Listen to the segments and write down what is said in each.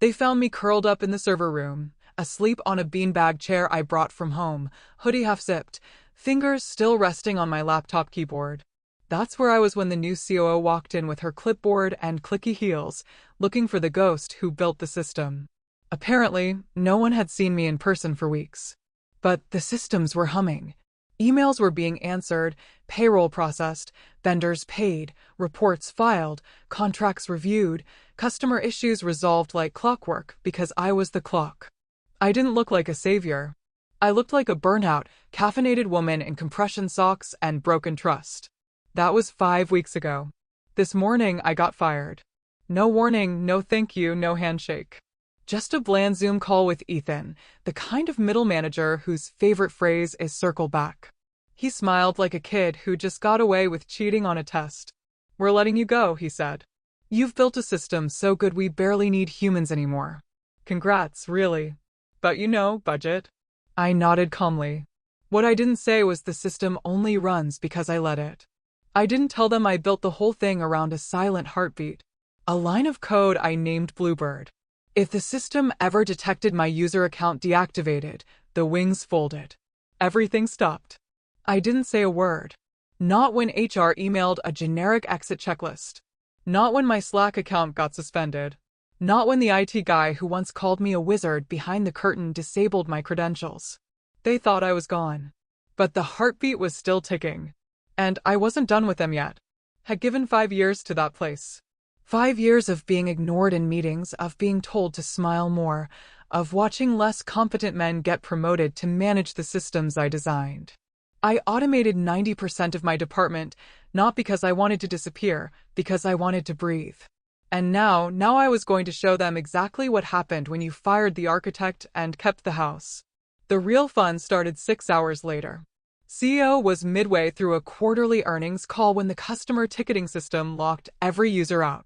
They found me curled up in the server room, asleep on a beanbag chair I brought from home, hoodie half zipped, fingers still resting on my laptop keyboard. That's where I was when the new COO walked in with her clipboard and clicky heels, looking for the ghost who built the system. Apparently, no one had seen me in person for weeks. But the systems were humming. Emails were being answered, payroll processed, vendors paid, reports filed, contracts reviewed, customer issues resolved like clockwork because I was the clock. I didn't look like a savior. I looked like a burnout, caffeinated woman in compression socks and broken trust. That was 5 weeks ago. This morning I got fired. No warning, no thank you, no handshake. Just a bland Zoom call with Ethan, the kind of middle manager whose favorite phrase is circle back. He smiled like a kid who just got away with cheating on a test. We're letting you go, he said. You've built a system so good we barely need humans anymore. Congrats, really. But budget. I nodded calmly. What I didn't say was the system only runs because I let it. I didn't tell them I built the whole thing around a silent heartbeat. A line of code I named Bluebird. If the system ever detected my user account deactivated, the wings folded. Everything stopped. I didn't say a word. Not when HR emailed a generic exit checklist. Not when my Slack account got suspended. Not when the IT guy who once called me a wizard behind the curtain disabled my credentials. They thought I was gone. But the heartbeat was still ticking. And I wasn't done with them yet. Had given 5 years to that place. 5 years of being ignored in meetings, of being told to smile more, of watching less competent men get promoted to manage the systems I designed. I automated 90% of my department, not because I wanted to disappear, because I wanted to breathe. And now I was going to show them exactly what happened when you fired the architect and kept the house. The real fun started 6 hours later. CEO was midway through a quarterly earnings call when the customer ticketing system locked every user out.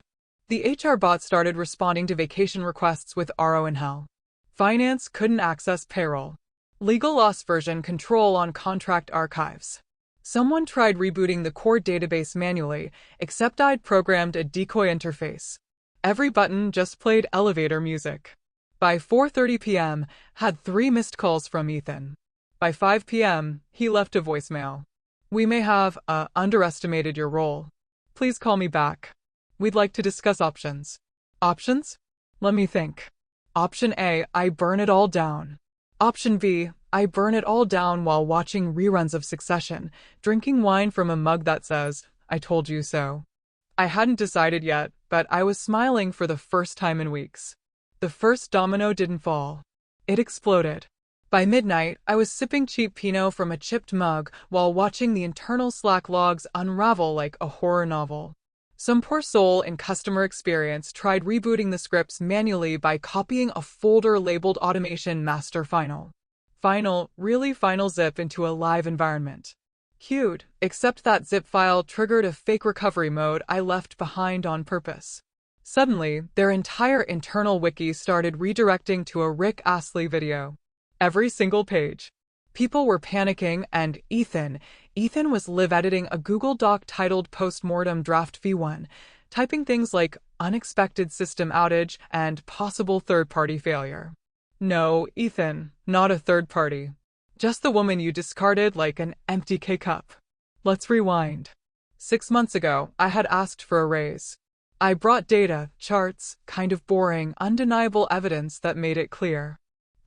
The HR bot started responding to vacation requests with RO in hell. Finance couldn't access payroll. Legal lost version control on contract archives. Someone tried rebooting the core database manually, except I'd programmed a decoy interface. Every button just played elevator music. By 4:30 p.m., had 3 missed calls from Ethan. By 5 p.m., he left a voicemail. We may have underestimated your role. Please call me back. We'd like to discuss options. Options? Let me think. Option A, I burn it all down. Option B, I burn it all down while watching reruns of Succession, drinking wine from a mug that says, I told you so. I hadn't decided yet, but I was smiling for the first time in weeks. The first domino didn't fall. It exploded. By midnight, I was sipping cheap Pinot from a chipped mug while watching the internal Slack logs unravel like a horror novel. Some poor soul in customer experience tried rebooting the scripts manually by copying a folder labeled Automation Master Final. Really final zip into a live environment. Queued, except that zip file triggered a fake recovery mode I left behind on purpose. Suddenly, their entire internal wiki started redirecting to a Rick Astley video. Every single page. People were panicking, and Ethan was live editing a Google Doc titled Postmortem Draft V1, typing things like unexpected system outage and possible third-party failure. No, Ethan, not a third party. Just the woman you discarded like an empty K-cup. Let's rewind. 6 months ago, I had asked for a raise. I brought data, charts, kind of boring, undeniable evidence that made it clear.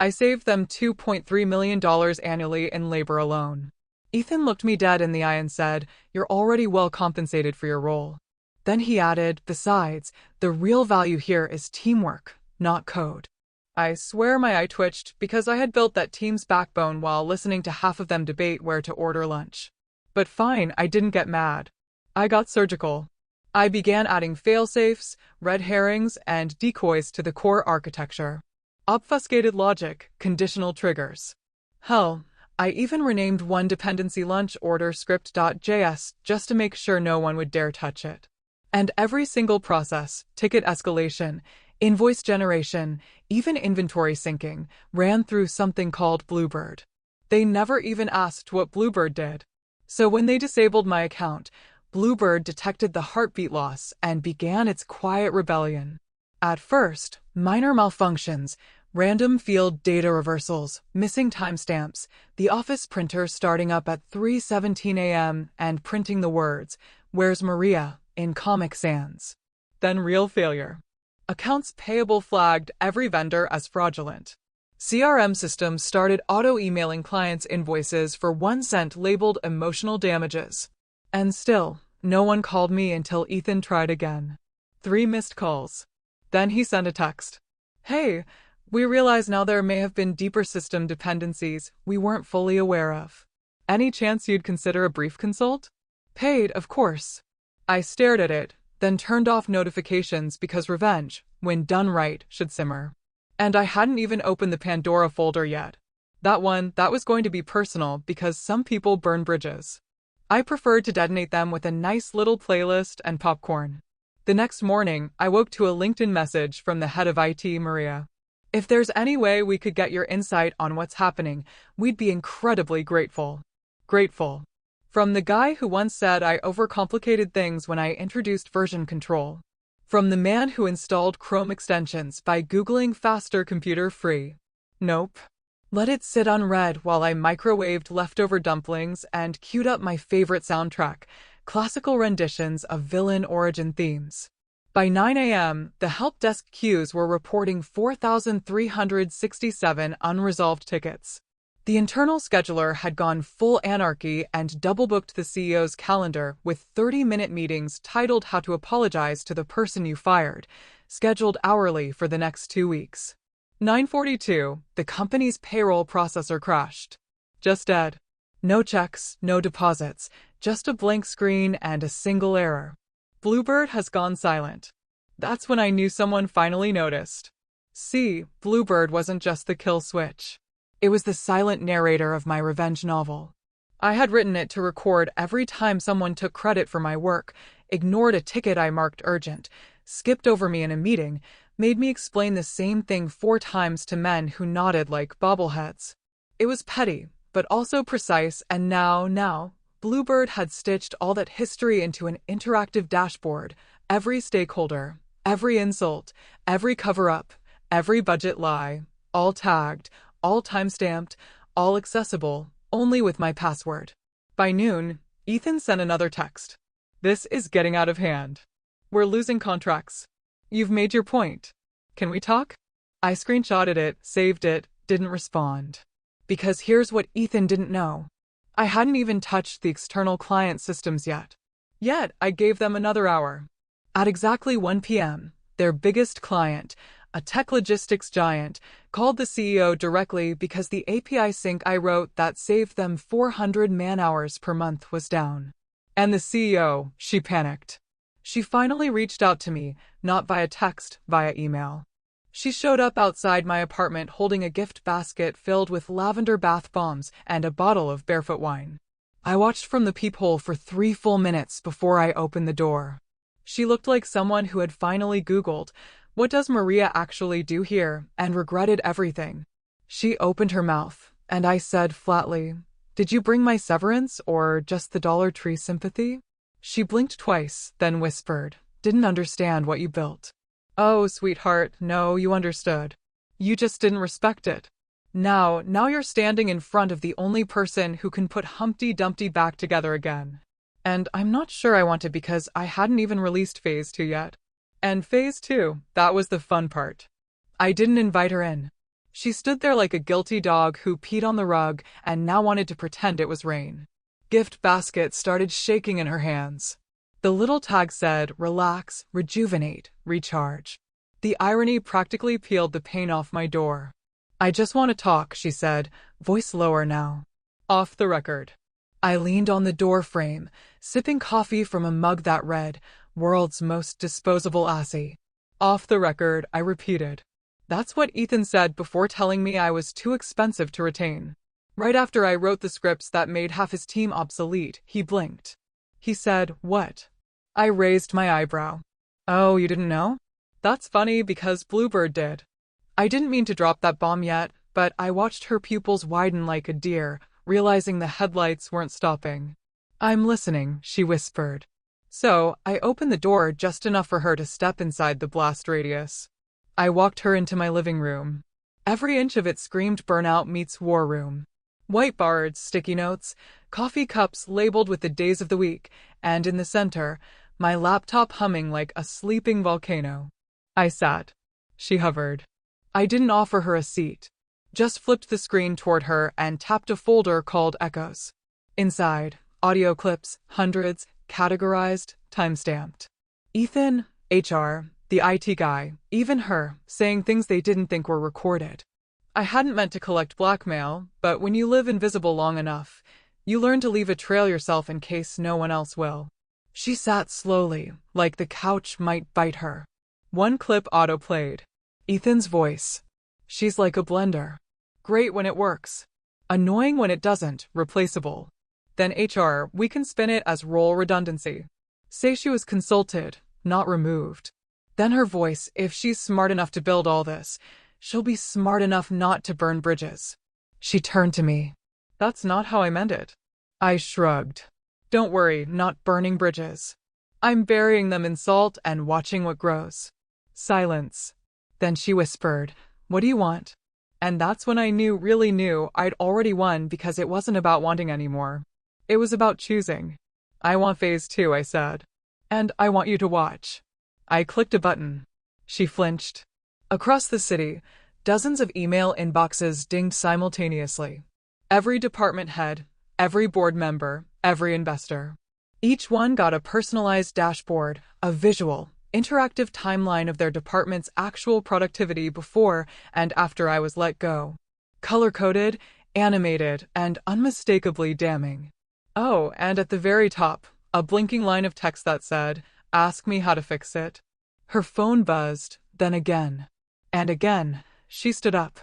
I saved them $2.3 million annually in labor alone. Ethan looked me dead in the eye and said, You're already well compensated for your role. Then he added, Besides, the real value here is teamwork, not code. I swear my eye twitched because I had built that team's backbone while listening to half of them debate where to order lunch. But fine, I didn't get mad. I got surgical. I began adding failsafes, red herrings, and decoys to the core architecture. Obfuscated logic, conditional triggers. Hell, I even renamed one dependency lunch order script.js just to make sure no one would dare touch it. And every single process, ticket escalation, invoice generation, even inventory syncing, ran through something called Bluebird. They never even asked what Bluebird did. So when they disabled my account, Bluebird detected the heartbeat loss and began its quiet rebellion. At first, minor malfunctions, random field data reversals, missing timestamps, the office printer starting up at 3:17 a.m. and printing the words, "Where's Maria?" in Comic Sans. Then real failure. Accounts payable flagged every vendor as fraudulent. CRM systems started auto-emailing clients invoices for 1 cent labeled emotional damages. And still, no one called me until Ethan tried again. 3 missed calls. Then he sent a text. "Hey, we realize now there may have been deeper system dependencies we weren't fully aware of. Any chance you'd consider a brief consult?" Paid, of course. I stared at it, then turned off notifications because revenge, when done right, should simmer. And I hadn't even opened the Pandora folder yet. That was going to be personal because some people burn bridges. I preferred to detonate them with a nice little playlist and popcorn. The next morning, I woke to a LinkedIn message from the head of IT, Maria. "If there's any way we could get your insight on what's happening, we'd be incredibly grateful." Grateful. From the guy who once said I overcomplicated things when I introduced version control. From the man who installed Chrome extensions by Googling faster computer free. Nope. Let it sit unread while I microwaved leftover dumplings and queued up my favorite soundtrack, classical renditions of villain origin themes. By 9 a.m., the help desk queues were reporting 4,367 unresolved tickets. The internal scheduler had gone full anarchy and double-booked the CEO's calendar with 30-minute meetings titled "How to Apologize to the Person You Fired," scheduled hourly for the next 2 weeks. 9:42, the company's payroll processor crashed. Just dead. No checks, no deposits, just a blank screen and a single error. Bluebird has gone silent. That's when I knew someone finally noticed. See, Bluebird wasn't just the kill switch. It was the silent narrator of my revenge novel. I had written it to record every time someone took credit for my work, ignored a ticket I marked urgent, skipped over me in a meeting, made me explain the same thing 4 times to men who nodded like bobbleheads. It was petty, but also precise, and now, Bluebird had stitched all that history into an interactive dashboard, every stakeholder, every insult, every cover-up, every budget lie, all tagged, all timestamped, all accessible, only with my password. By noon, Ethan sent another text. "This is getting out of hand. We're losing contracts. You've made your point. Can we talk?" I screenshotted it, saved it, didn't respond. Because here's what Ethan didn't know. I hadn't even touched the external client systems yet. Yet, I gave them another hour. At exactly 1 p.m., their biggest client, a tech logistics giant, called the CEO directly because the API sync I wrote that saved them 400 man-hours per month was down. And the CEO, she panicked. She finally reached out to me, not via text, via email. She showed up outside my apartment holding a gift basket filled with lavender bath bombs and a bottle of barefoot wine. I watched from the peephole for 3 full minutes before I opened the door. She looked like someone who had finally Googled, "What does Maria actually do here?" and regretted everything. She opened her mouth, and I said flatly, "Did you bring my severance or just the Dollar Tree sympathy?" She blinked twice, then whispered, "Didn't understand what you built." "Oh, sweetheart, no, you understood. You just didn't respect it. Now you're standing in front of the only person who can put Humpty Dumpty back together again. And I'm not sure I want to because I hadn't even released Phase 2 yet. And Phase 2, that was the fun part. I didn't invite her in. She stood there like a guilty dog who peed on the rug and now wanted to pretend it was rain. Gift basket started shaking in her hands. The little tag said, "Relax, rejuvenate, recharge." The irony practically peeled the paint off my door. "I just want to talk," she said, voice lower now. "Off the record." I leaned on the door frame, sipping coffee from a mug that read, "World's most disposable assy." "Off the record," I repeated. That's what Ethan said before telling me I was too expensive to retain. Right after I wrote the scripts that made half his team obsolete, he blinked. He said, "What?" I raised my eyebrow. "Oh, you didn't know?" That's funny because Bluebird did. I didn't mean to drop that bomb yet, but I watched her pupils widen like a deer, realizing the headlights weren't stopping. "I'm listening," she whispered. So, I opened the door just enough for her to step inside the blast radius. I walked her into my living room. Every inch of it screamed burnout meets war room. Whiteboards, sticky notes, coffee cups labeled with the days of the week, and in the center, my laptop humming like a sleeping volcano. I sat. She hovered. I didn't offer her a seat. Just flipped the screen toward her and tapped a folder called Echoes. Inside, audio clips, hundreds, categorized, time-stamped. Ethan, HR, the IT guy, even her, saying things they didn't think were recorded. I hadn't meant to collect blackmail, but when you live invisible long enough, you learn to leave a trail yourself in case no one else will. She sat slowly, like the couch might bite her. One clip auto-played. Ethan's voice. She's like a blender. Great when it works. Annoying when it doesn't, replaceable. Then HR, we can spin it as role redundancy. Say she was consulted, not removed. Then her voice, if she's smart enough to build all this, she'll be smart enough not to burn bridges. She turned to me. That's not how I meant it. I shrugged. Don't worry, not burning bridges. I'm burying them in salt and watching what grows. Silence. Then she whispered, what do you want? And that's when I really knew I'd already won because it wasn't about wanting anymore. It was about choosing. I want phase 2, I said. And I want you to watch. I clicked a button. She flinched. Across the city, dozens of email inboxes dinged simultaneously. Every department head, every board member, every investor. Each one got a personalized dashboard, a visual, interactive timeline of their department's actual productivity before and after I was let go. Color-coded, animated, and unmistakably damning. Oh, and at the very top, a blinking line of text that said, ask me how to fix it. Her phone buzzed, then again. And again. She stood up.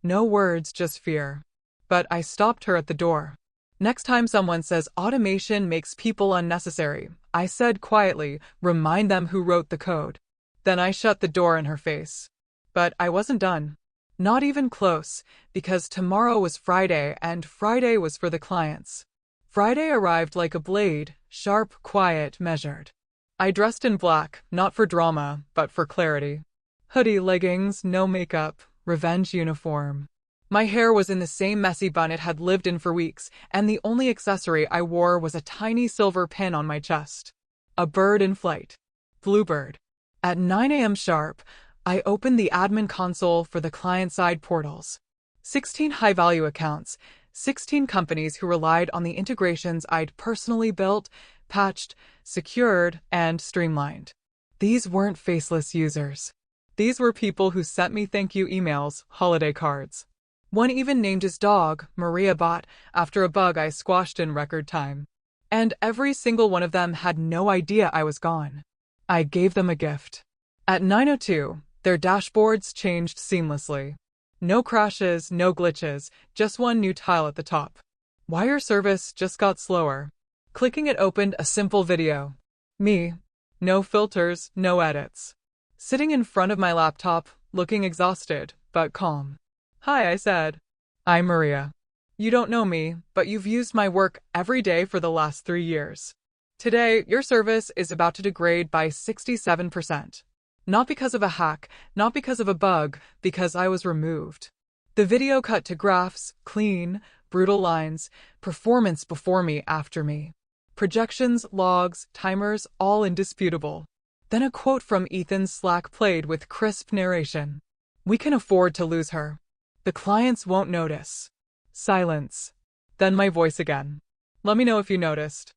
No words, just fear. But I stopped her at the door. Next time someone says automation makes people unnecessary, I said quietly, remind them who wrote the code. Then I shut the door in her face. But I wasn't done. Not even close, because tomorrow was Friday and Friday was for the clients. Friday arrived like a blade, sharp, quiet, measured. I dressed in black, not for drama, but for clarity. Hoodie, leggings, no makeup, revenge uniform. My hair was in the same messy bun it had lived in for weeks, and the only accessory I wore was a tiny silver pin on my chest. A bird in flight. Bluebird. At 9 a.m. sharp, I opened the admin console for the client-side portals. 16 high-value accounts, 16 companies who relied on the integrations I'd personally built, patched, secured, and streamlined. These weren't faceless users. These were people who sent me thank you emails, holiday cards. One even named his dog, Maria Bot, after a bug I squashed in record time. And every single one of them had no idea I was gone. I gave them a gift. At 9:02, their dashboards changed seamlessly. No crashes, no glitches, just one new tile at the top. Wire service just got slower. Clicking it opened a simple video. Me. No filters, no edits. Sitting in front of my laptop, looking exhausted, but calm. Hi, I said. I'm Maria. You don't know me, but you've used my work every day for the last 3 years. Today, your service is about to degrade by 67%. Not because of a hack, not because of a bug, because I was removed. The video cut to graphs, clean, brutal lines, performance before me, after me. Projections, logs, timers, all indisputable. Then a quote from Ethan's Slack played with crisp narration. We can afford to lose her. The clients won't notice. Silence. Then my voice again. Let me know if you noticed.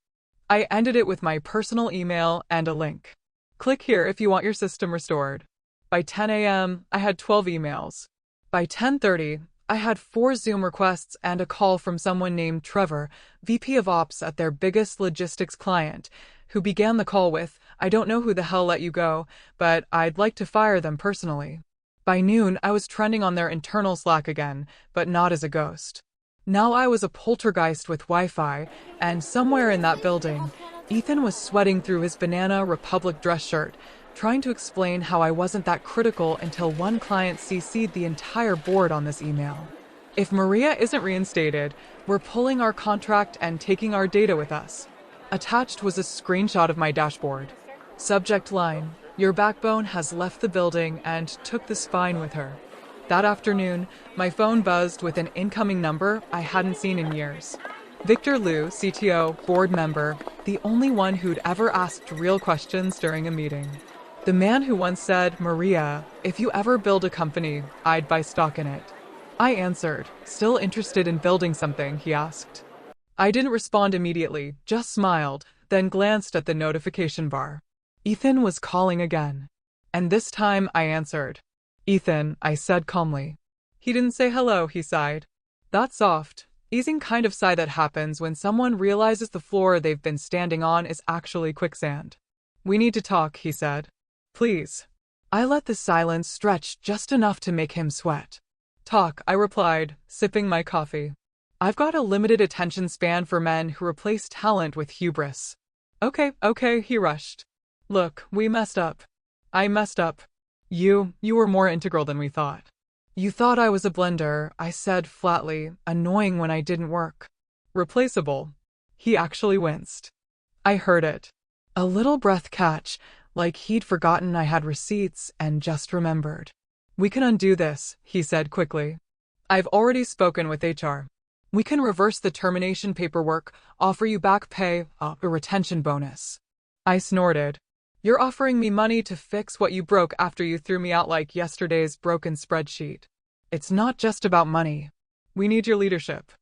I ended it with my personal email and a link. Click here if you want your system restored. By 10 a.m., I had 12 emails. By 10:30, I had 4 Zoom requests and a call from someone named Trevor, VP of Ops at their biggest logistics client, who began the call with, I don't know who the hell let you go, but I'd like to fire them personally. By noon, I was trending on their internal Slack again, but not as a ghost. Now I was a poltergeist with Wi-Fi, and somewhere in that building, Ethan was sweating through his Banana Republic dress shirt, trying to explain how I wasn't that critical until one client CC'd the entire board on this email. If Maria isn't reinstated, we're pulling our contract and taking our data with us. Attached was a screenshot of my dashboard. Subject line: Your backbone has left the building and took the spine with her. That afternoon, my phone buzzed with an incoming number I hadn't seen in years. Victor Liu, CTO, board member, the only one who'd ever asked real questions during a meeting. The man who once said, "Maria, if you ever build a company, I'd buy stock in it." I answered, still interested in building something, he asked. I didn't respond immediately, just smiled, then glanced at the notification bar. Ethan was calling again. And this time I answered. "Ethan," I said calmly. He didn't say hello, he sighed. That soft, easing kind of sigh that happens when someone realizes the floor they've been standing on is actually quicksand. "We need to talk," he said. "Please." I let the silence stretch just enough to make him sweat. "Talk," I replied, sipping my coffee. I've got a limited attention span for men who replace talent with hubris. Okay, he rushed. "Look, we messed up." I messed up. You were more integral than we thought." "You thought I was a blender," I said flatly, annoying when I didn't work. "Replaceable." He actually winced. I heard it. A little breath catch, like he'd forgotten I had receipts and just remembered. "We can undo this," he said quickly. "I've already spoken with HR. We can reverse the termination paperwork, offer you back pay, a retention bonus." I snorted. "You're offering me money to fix what you broke after you threw me out like yesterday's broken spreadsheet." "It's not just about money. We need your leadership.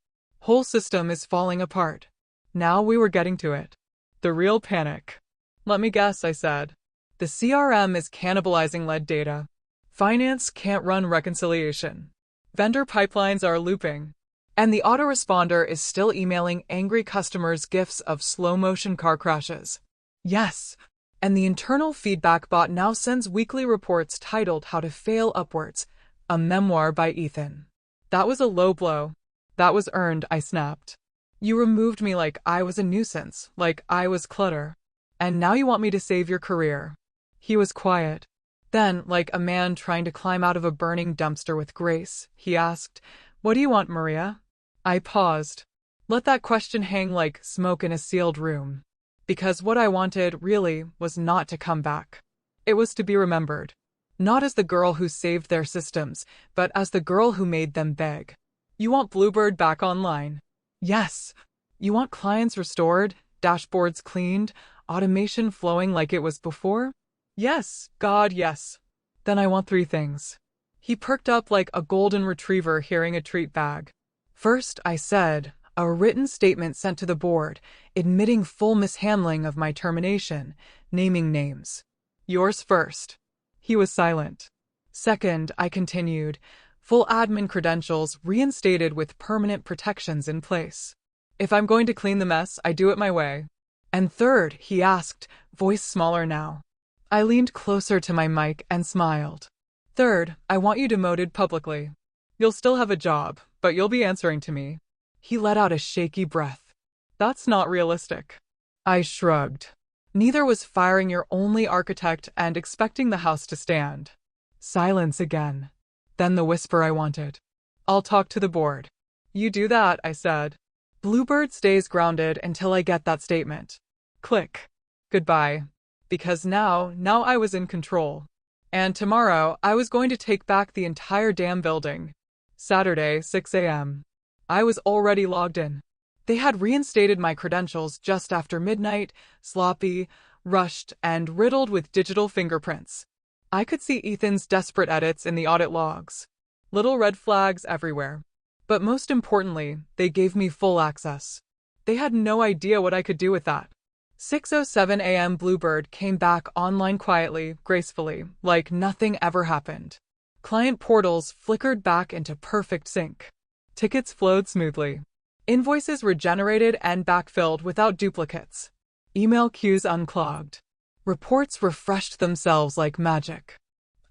Whole system is falling apart." Now we were getting to it. The real panic. "Let me guess," I said. "The CRM is cannibalizing lead data. Finance can't run reconciliation. Vendor pipelines are looping. And the autoresponder is still emailing angry customers GIFs of slow-motion car crashes." "Yes. And the internal feedback bot now sends weekly reports titled How to Fail Upwards, a memoir by Ethan." That was a low blow. "That was earned," I snapped. "You removed me like I was a nuisance, like I was clutter. And now you want me to save your career." He was quiet. Then, like a man trying to climb out of a burning dumpster with grace, he asked, "What do you want, Maria?" I paused. Let that question hang like smoke in a sealed room. Because what I wanted, really, was not to come back. It was to be remembered. Not as the girl who saved their systems, but as the girl who made them beg. "You want Bluebird back online?" "Yes." "You want clients restored, dashboards cleaned, automation flowing like it was before?" "Yes, God, yes." "Then I want 3 things." He perked up like a golden retriever hearing a treat bag. "First," I said, "a written statement sent to the board, admitting full mishandling of my termination, naming names." "Yours first." He was silent. "Second," I continued, "full admin credentials reinstated with permanent protections in place. If I'm going to clean the mess, I do it my way." "And third," he asked, voice smaller now. I leaned closer to my mic and smiled. "Third, I want you demoted publicly. You'll still have a job, but you'll be answering to me." He let out a shaky breath. "That's not realistic." I shrugged. "Neither was firing your only architect and expecting the house to stand." Silence again. Then the whisper I wanted. "I'll talk to the board." "You do that," I said. "Bluebird stays grounded until I get that statement." Click. Goodbye. Because now I was in control. And tomorrow, I was going to take back the entire damn building. Saturday, 6 a.m. I was already logged in. They had reinstated my credentials just after midnight, sloppy, rushed, and riddled with digital fingerprints. I could see Ethan's desperate edits in the audit logs. Little red flags everywhere. But most importantly, they gave me full access. They had no idea what I could do with that. 6:07 a.m. Bluebird came back online quietly, gracefully, like nothing ever happened. Client portals flickered back into perfect sync. Tickets flowed smoothly. Invoices regenerated and backfilled without duplicates. Email queues unclogged. Reports refreshed themselves like magic.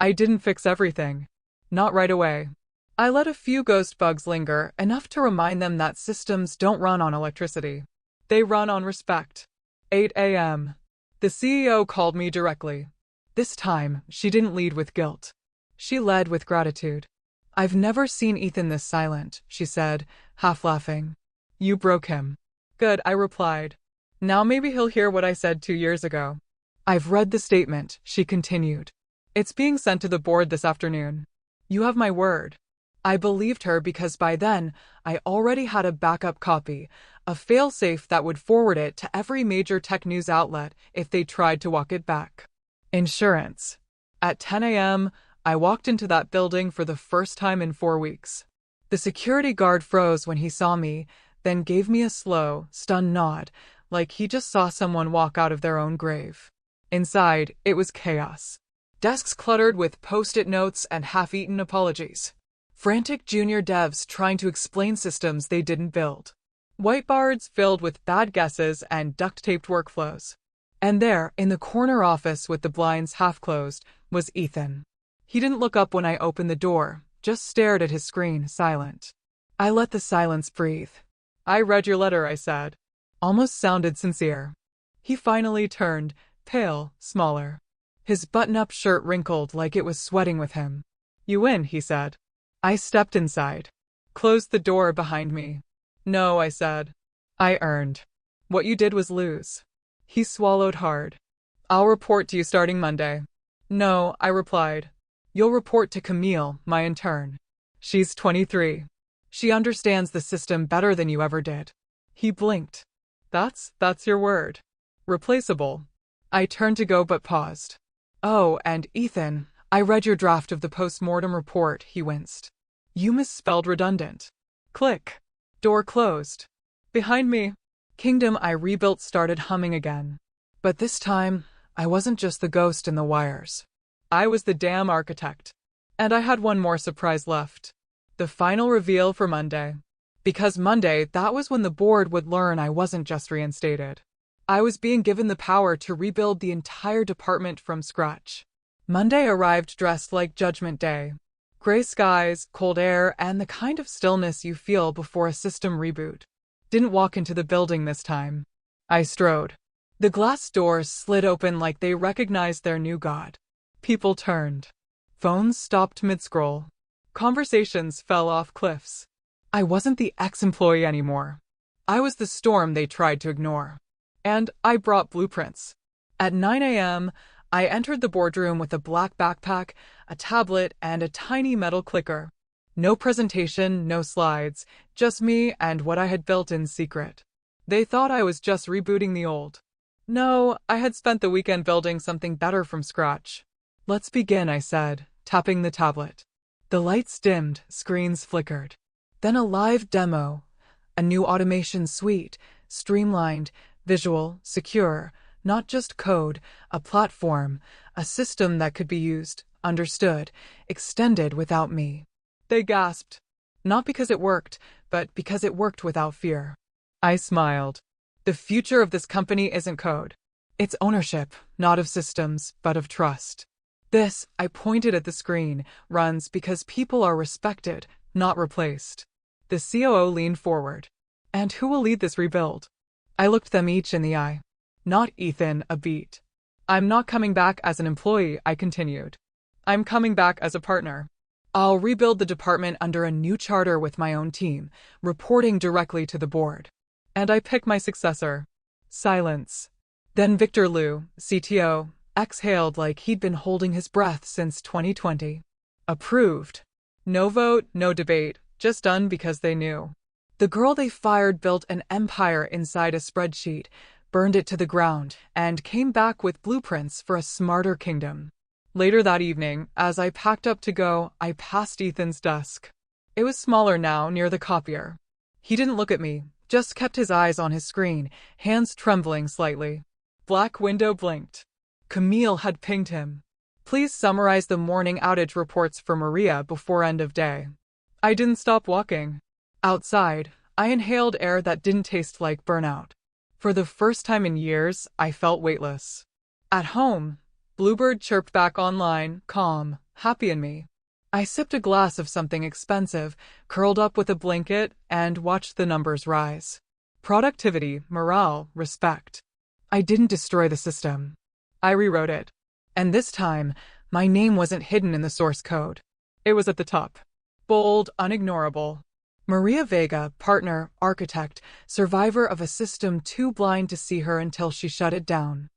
I didn't fix everything. Not right away. I let a few ghost bugs linger, enough to remind them that systems don't run on electricity. They run on respect. 8 a.m. The CEO called me directly. This time, she didn't lead with guilt. She led with gratitude. "I've never seen Ethan this silent," she said, half laughing. "You broke him." "Good," I replied. Now maybe he'll hear what I said 2 years ago. I've read the statement, she continued. It's being sent to the board this afternoon. You have my word. I believed her because by then, I already had a backup copy, a failsafe that would forward it to every major tech news outlet if they tried to walk it back. Insurance. At 10 a.m., I walked into that building for the first time in 4 weeks. The security guard froze when he saw me, then gave me a slow, stunned nod, like he just saw someone walk out of their own grave. Inside, it was chaos. Desks cluttered with post-it notes and half-eaten apologies. Frantic junior devs trying to explain systems they didn't build. Whiteboards filled with bad guesses and duct-taped workflows. And there, in the corner office with the blinds half-closed, was Ethan. He didn't look up when I opened the door, just stared at his screen, silent. I let the silence breathe. I read your letter, I said. Almost sounded sincere. He finally turned, pale, smaller. His button-up shirt wrinkled like it was sweating with him. You win, he said. I stepped inside. Closed the door behind me. No, I said. I earned. What you did was lose. He swallowed hard. I'll report to you starting Monday. No, I replied. You'll report to Camille, my intern. She's 23. She understands the system better than you ever did. He blinked. That's your word. Replaceable. I turned to go but paused. Oh, and Ethan, I read your draft of the post-mortem report, he winced. You misspelled redundant. Click. Door closed. Behind me. Kingdom I rebuilt started humming again. But this time, I wasn't just the ghost in the wires. I was the damn architect. And I had one more surprise left. The final reveal for Monday. Because Monday, that was when the board would learn I wasn't just reinstated. I was being given the power to rebuild the entire department from scratch. Monday arrived dressed like Judgment Day. Gray skies, cold air, and the kind of stillness you feel before a system reboot. Didn't walk into the building this time. I strode. The glass doors slid open like they recognized their new god. People turned. Phones stopped mid-scroll. Conversations fell off cliffs. I wasn't the ex-employee anymore. I was the storm they tried to ignore. And I brought blueprints. At 9 a.m., I entered the boardroom with a black backpack, a tablet, and a tiny metal clicker. No presentation, no slides, just me and what I had built in secret. They thought I was just rebooting the old. No, I had spent the weekend building something better from scratch. Let's begin, I said, tapping the tablet. The lights dimmed, screens flickered. Then a live demo, a new automation suite, streamlined, visual, secure, not just code, a platform, a system that could be used, understood, extended without me. They gasped. Not because it worked, but because it worked without fear. I smiled. The future of this company isn't code. It's ownership, not of systems, but of trust. This, I pointed at the screen, runs because people are respected, not replaced. The COO leaned forward. And who will lead this rebuild? I looked them each in the eye. Not Ethan, a beat. I'm not coming back as an employee, I continued. I'm coming back as a partner. I'll rebuild the department under a new charter with my own team, reporting directly to the board. And I pick my successor. Silence. Then Victor Liu, CTO, exhaled like he'd been holding his breath since 2020. Approved. No vote, no debate, just done because they knew. The girl they fired built an empire inside a spreadsheet, burned it to the ground, and came back with blueprints for a smarter kingdom. Later that evening, as I packed up to go, I passed Ethan's desk. It was smaller now, near the copier. He didn't look at me, just kept his eyes on his screen, hands trembling slightly. Black window blinked. Camille had pinged him. Please summarize the morning outage reports for Maria before end of day. I didn't stop walking. Outside, I inhaled air that didn't taste like burnout. For the first time in years, I felt weightless. At home, Bluebird chirped back online, calm, happy in me. I sipped a glass of something expensive, curled up with a blanket, and watched the numbers rise. Productivity, morale, respect. I didn't destroy the system. I rewrote it. And this time, my name wasn't hidden in the source code. It was at the top. Bold, unignorable. Maria Vega, partner, architect, survivor of a system too blind to see her until she shut it down.